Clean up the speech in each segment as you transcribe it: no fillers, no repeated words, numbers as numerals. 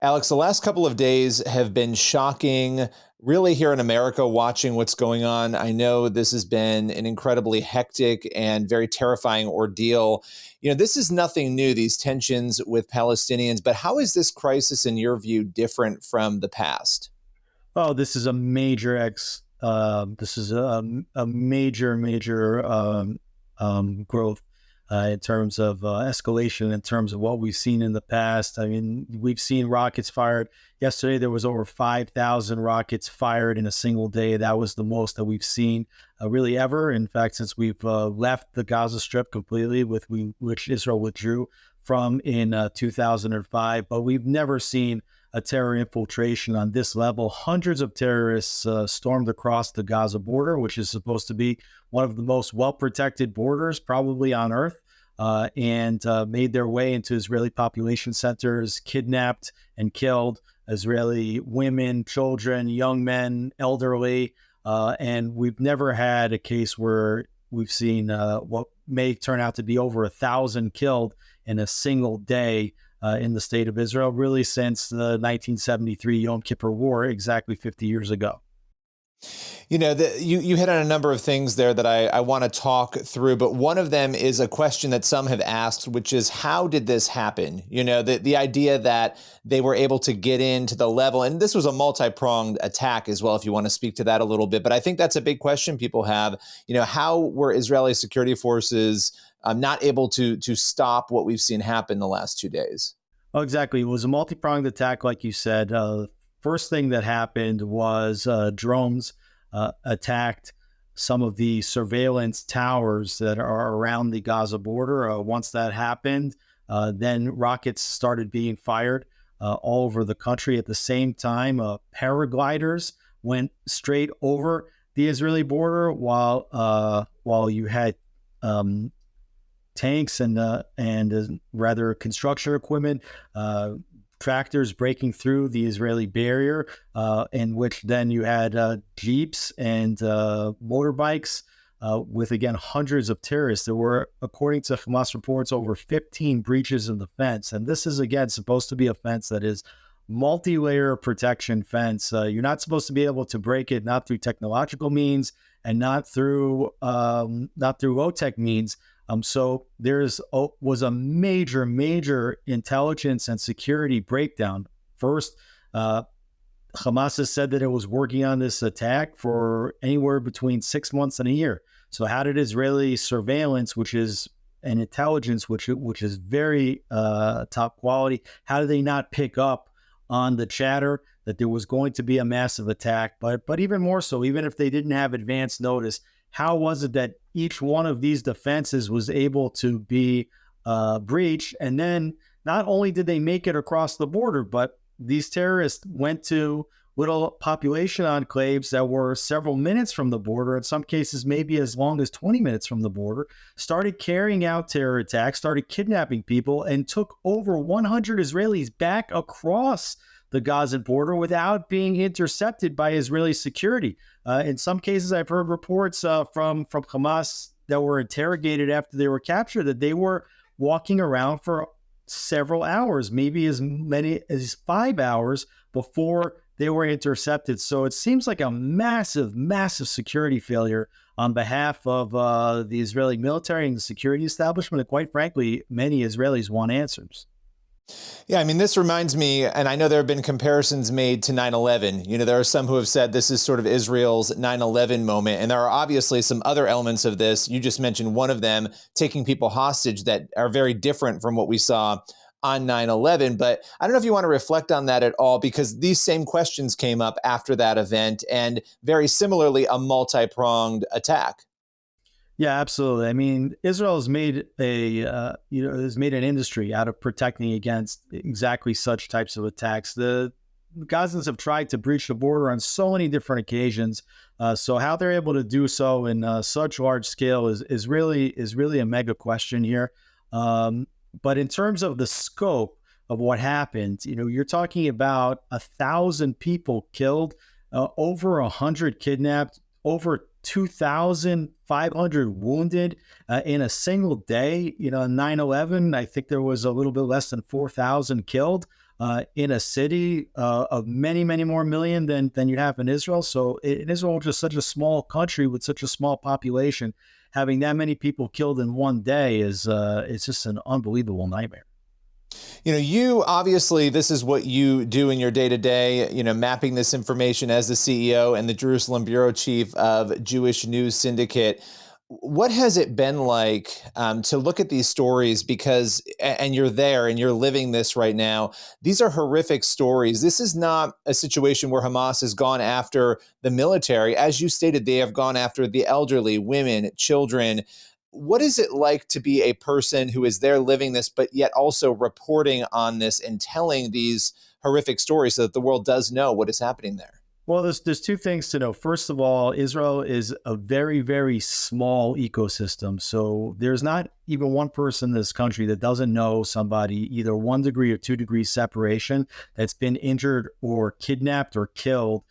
Alex, the last couple of days have been shocking, really, here in America, watching what's going on. I know this has been an incredibly hectic and very terrifying ordeal. This is nothing new, these tensions with Palestinians, but how is this crisis, in your view, different from the past? Oh, this is a major this is a major growth in terms of escalation, in terms of what we've seen in the past. I mean, we've seen rockets fired. Yesterday, there was over 5,000 rockets fired in a single day. That was the most that we've seen really ever. In fact, since we've left the Gaza Strip completely, which Israel withdrew from in 2005. But we've never seen a terror infiltration on this level. Hundreds of terrorists stormed across the Gaza border, which is supposed to be one of the most well-protected borders probably on Earth, and made their way into Israeli population centers, kidnapped and killed Israeli women, children, young men, elderly. And we've never had a case where we've seen what may turn out to be over 1,000 killed in a single day in the state of Israel, really since the 1973 Yom Kippur War, exactly 50 years ago. You hit on a number of things there that I want to talk through, but one of them is a question that some have asked, which is, how did this happen? The idea that they were able to get into the level, and this was a multi-pronged attack as well, if you want to speak to that a little bit. But I think that's a big question people have. How were Israeli security forces not able to stop what we've seen happen the last 2 days? Oh, exactly. It was a multi-pronged attack, like you said. First thing that happened was drones attacked some of the surveillance towers that are around the Gaza border. Once that happened, then rockets started being fired all over the country. At the same time, paragliders went straight over the Israeli border while you had tanks and rather construction equipment, tractors breaking through the Israeli barrier, in which then you had jeeps and motorbikes with, again, hundreds of terrorists. There were, according to Hamas reports, over 15 breaches of the fence. And this is, again, supposed to be a fence that is multi-layer protection fence. You're not supposed to be able to break it, not through technological means and not through low-tech means. So was a major intelligence and security breakdown. First, Hamas has said that it was working on this attack for anywhere between 6 months and a year. So how did Israeli surveillance, which is an intelligence which is very top quality, how did they not pick up on the chatter that there was going to be a massive attack? But even more so, even if they didn't have advance notice, how was it that each one of these defenses was able to be breached? And then not only did they make it across the border, but these terrorists went to little population enclaves that were several minutes from the border, in some cases maybe as long as 20 minutes from the border, started carrying out terror attacks, started kidnapping people, and took over 100 Israelis back across the Gazan border without being intercepted by Israeli security. In some cases, I've heard reports from Hamas that were interrogated after they were captured that they were walking around for several hours, maybe as many as 5 hours before they were intercepted. So it seems like a massive security failure on behalf of the Israeli military and the security establishment. And quite frankly, many Israelis want answers. Yeah, I mean, this reminds me, and I know there have been comparisons made to 9/11. There are some who have said this is sort of Israel's 9/11 moment. And there are obviously some other elements of this. You just mentioned one of them, taking people hostage, that are very different from what we saw on 9/11. But I don't know if you want to reflect on that at all, because these same questions came up after that event, and very similarly, a multi-pronged attack. Yeah, absolutely. I mean, Israel has made has made an industry out of protecting against exactly such types of attacks. The Gazans have tried to breach the border on so many different occasions. So how they're able to do so in such large scale is really a mega question here. But in terms of the scope of what happened, you're talking about 1,000 people killed, over 100 kidnapped, over 2,500 wounded in a single day. 9/11, I think there was a little bit less than 4,000 killed. in a city of many, many more million than you have in Israel. So in Israel, just such a small country with such a small population, having that many people killed in one day is it's just an unbelievable nightmare. You obviously, this is what you do in your day to day, mapping this information as the CEO and the Jerusalem bureau chief of Jewish News Syndicate. What has it been like to look at these stories because, and you're there and you're living this right now? These are horrific stories. This is not a situation where Hamas has gone after the military. As you stated, they have gone after the elderly, women, children. What is it like to be a person who is there living this, but yet also reporting on this and telling these horrific stories so that the world does know what is happening there? Well, there's two things to know. First of all, Israel is a very, very small ecosystem. So there's not even one person in this country that doesn't know somebody, either 1 degree or 2 degrees separation, that's been injured or kidnapped or killed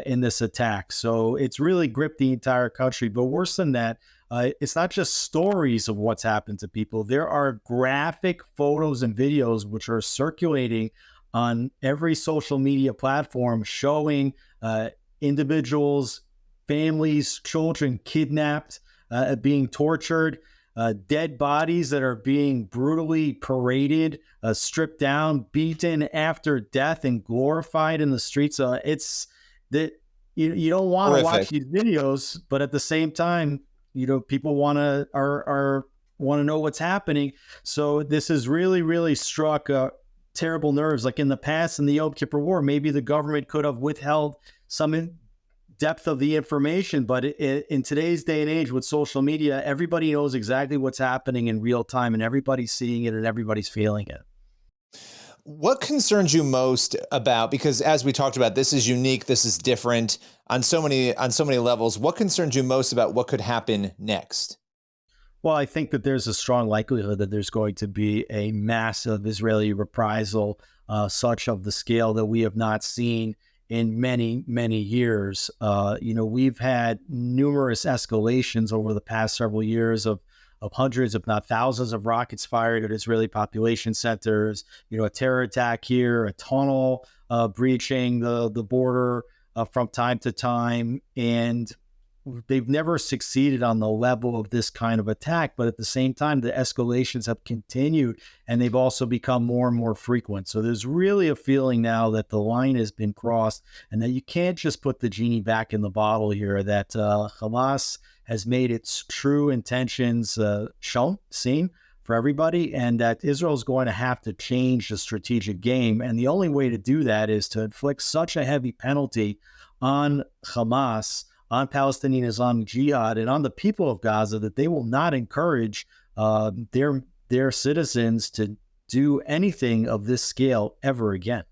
in this attack. So it's really gripped the entire country. But worse than that, it's not just stories of what's happened to people. There are graphic photos and videos which are circulating on every social media platform showing individuals, families, children kidnapped, being tortured, dead bodies that are being brutally paraded, stripped down, beaten after death, and glorified in the streets. It's that you don't want to watch these videos, but at the same time, people want to know what's happening. So this has really, really struck terrible nerves. Like in the past, in the Yom Kippur War, maybe the government could have withheld some depth of the information. But in today's day and age with social media, everybody knows exactly what's happening in real time, and everybody's seeing it and everybody's feeling it. What concerns you most about, because as we talked about, this is unique, this is different on so many levels. What concerns you most about what could happen next? Well, I think that there's a strong likelihood that there's going to be a massive Israeli reprisal, such of the scale that we have not seen in many, many years. We've had numerous escalations over the past several years of hundreds, if not thousands, of rockets fired at Israeli population centers, a terror attack here, a tunnel breaching the border from time to time. And they've never succeeded on the level of this kind of attack. But at the same time, the escalations have continued and they've also become more and more frequent. So there's really a feeling now that the line has been crossed and that you can't just put the genie back in the bottle here, that Hamas has made its true intentions seen for everybody, and that Israel is going to have to change the strategic game. And the only way to do that is to inflict such a heavy penalty on Hamas, on Palestinian Islamic Jihad, and on the people of Gaza that they will not encourage their citizens to do anything of this scale ever again.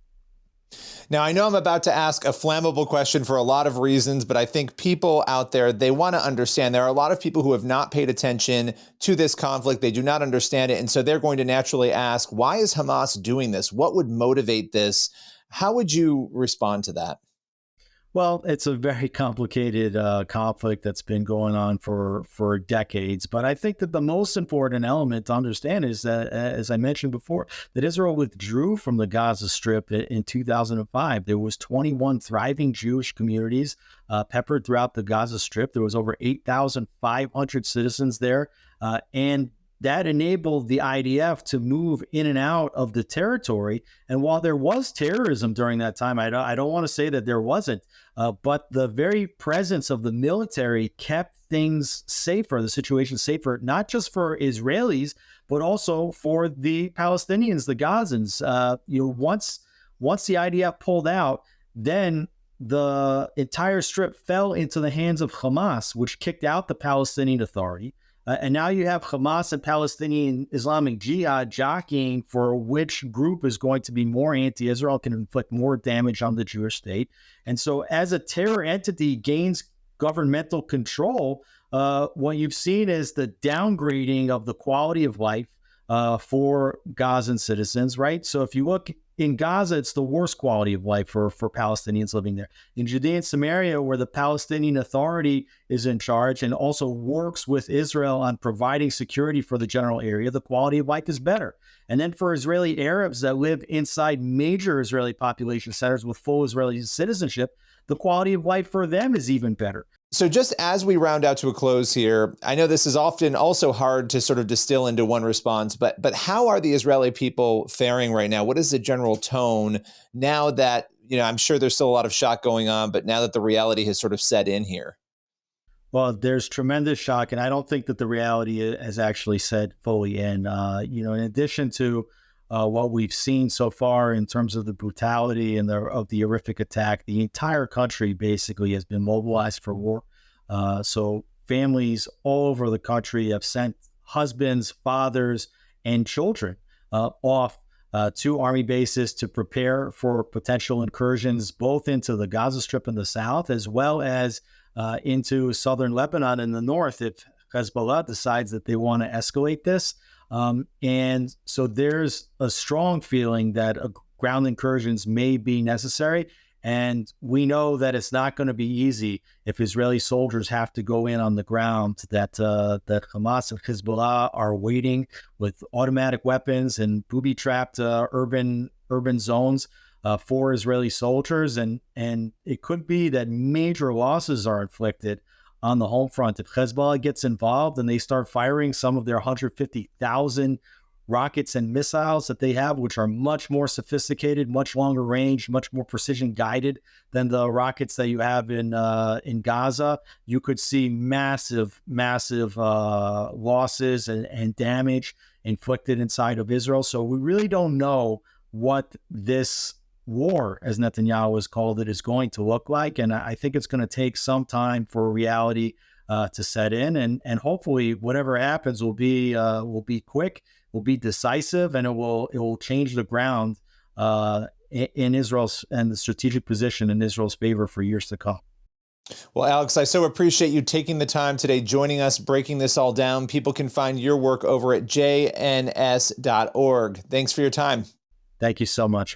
Now, I know I'm about to ask a flammable question for a lot of reasons, but I think people out there, they want to understand. There are a lot of people who have not paid attention to this conflict. They do not understand it. And so they're going to naturally ask, why is Hamas doing this? What would motivate this? How would you respond to that? Well, it's a very complicated conflict that's been going on for decades. But I think that the most important element to understand is that, as I mentioned before, that Israel withdrew from the Gaza Strip in 2005. There was 21 thriving Jewish communities peppered throughout the Gaza Strip. There was over 8,500 citizens there. And that enabled the IDF to move in and out of the territory. And while there was terrorism during that time, I don't want to say that there wasn't, but the very presence of the military kept things safer, the situation safer, not just for Israelis, but also for the Palestinians, the Gazans. Once the IDF pulled out, then the entire strip fell into the hands of Hamas, which kicked out the Palestinian Authority. And now you have Hamas and Palestinian Islamic Jihad jockeying for which group is going to be more anti-Israel, can inflict more damage on the Jewish state. And so as a terror entity gains governmental control, what you've seen is the downgrading of the quality of life for Gazan citizens, right? So if you look in Gaza, it's the worst quality of life for Palestinians living there. In Judea and Samaria, where the Palestinian Authority is in charge and also works with Israel on providing security for the general area, the quality of life is better. And then for Israeli Arabs that live inside major Israeli population centers with full Israeli citizenship, the quality of life for them is even better. So just as we round out to a close here, I know this is often also hard to sort of distill into one response, but how are the Israeli people faring right now? What is the general tone now that, I'm sure there's still a lot of shock going on, but now that the reality has sort of set in here? Well, there's tremendous shock, and I don't think that the reality has actually set fully in. In addition to what we've seen so far in terms of the brutality and of the horrific attack, the entire country basically has been mobilized for war. So families all over the country have sent husbands, fathers, and children off to army bases to prepare for potential incursions both into the Gaza Strip in the south as well as into southern Lebanon in the north if Hezbollah decides that they want to escalate this. And so there's a strong feeling that ground incursions may be necessary. And we know that it's not going to be easy if Israeli soldiers have to go in on the ground, that Hamas and Hezbollah are waiting with automatic weapons and booby-trapped urban zones for Israeli soldiers. And it could be that major losses are inflicted on the home front if Hezbollah gets involved and they start firing some of their 150,000 rockets and missiles that they have, which are much more sophisticated, much longer range, much more precision guided than the rockets that you have in Gaza. You could see massive losses and damage inflicted inside of Israel. So we really don't know what this war, as Netanyahu has called it, is going to look like. And I think it's going to take some time for reality to set in. And hopefully whatever happens will be quick, will be decisive, and it will change the ground in Israel's and the strategic position in Israel's favor for years to come. Well, Alex, I so appreciate you taking the time today, joining us, breaking this all down. People can find your work over at jns.org. Thanks for your time. Thank you so much.